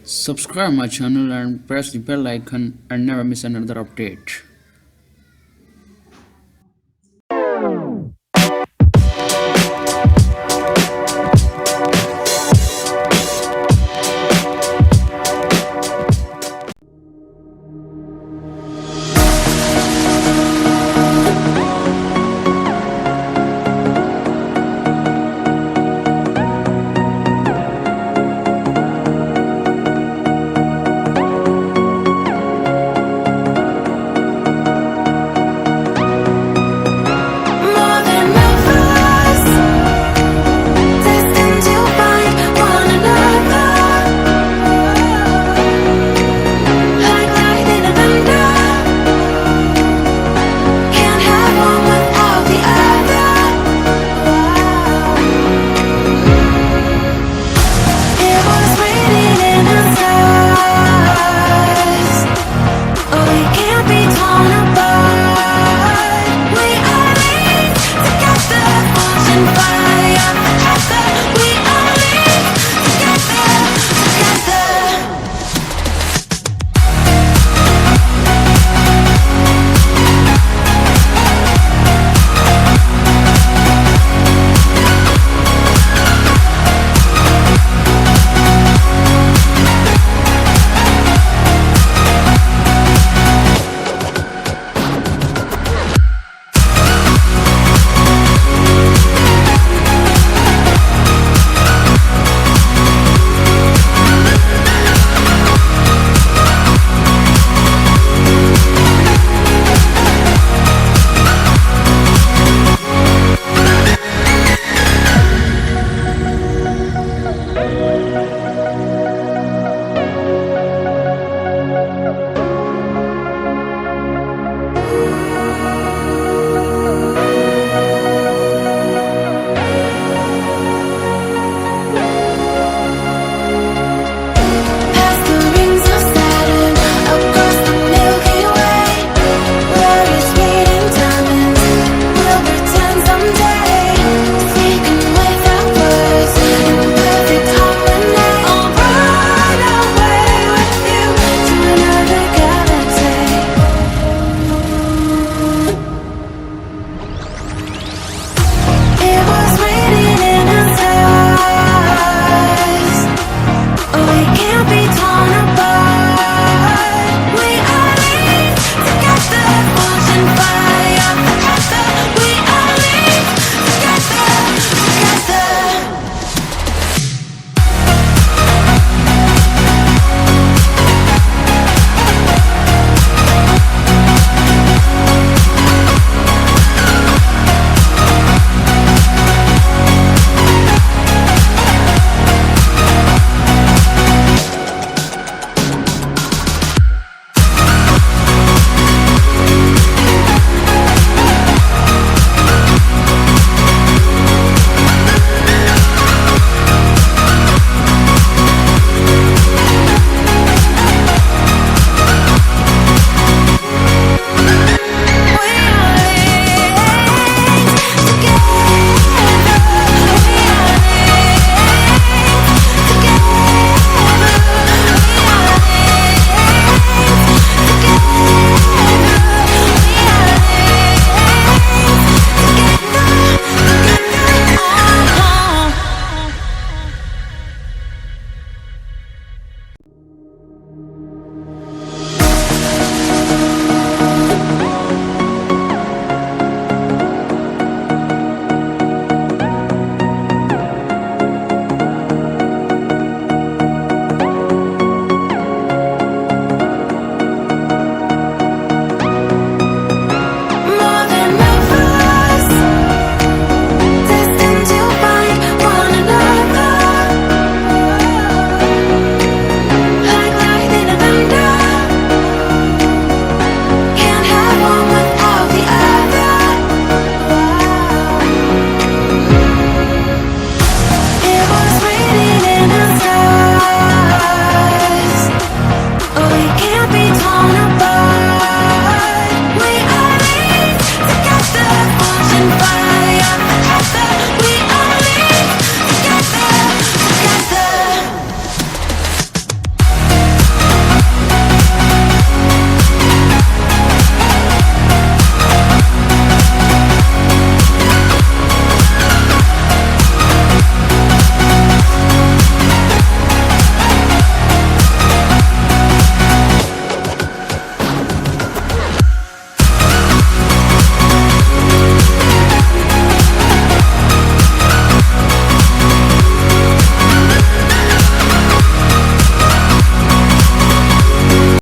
Subscribe my channel and press the bell icon and never miss another update. More than lovers, destined to find one another. Like lightning and thunder, can't have one without the other. It was written in the stars. Oh, we can't be torn apart. We are linked together, forging fire forever. We are linked together, together. Past the rings of Saturn, across the Milky Way, where is sweet and diamonds. We'll pretend someday, speaking without words, in perfect harmony. I'll run away with you to another galaxy. It was written in the stars. Oh, we can't be torn apart.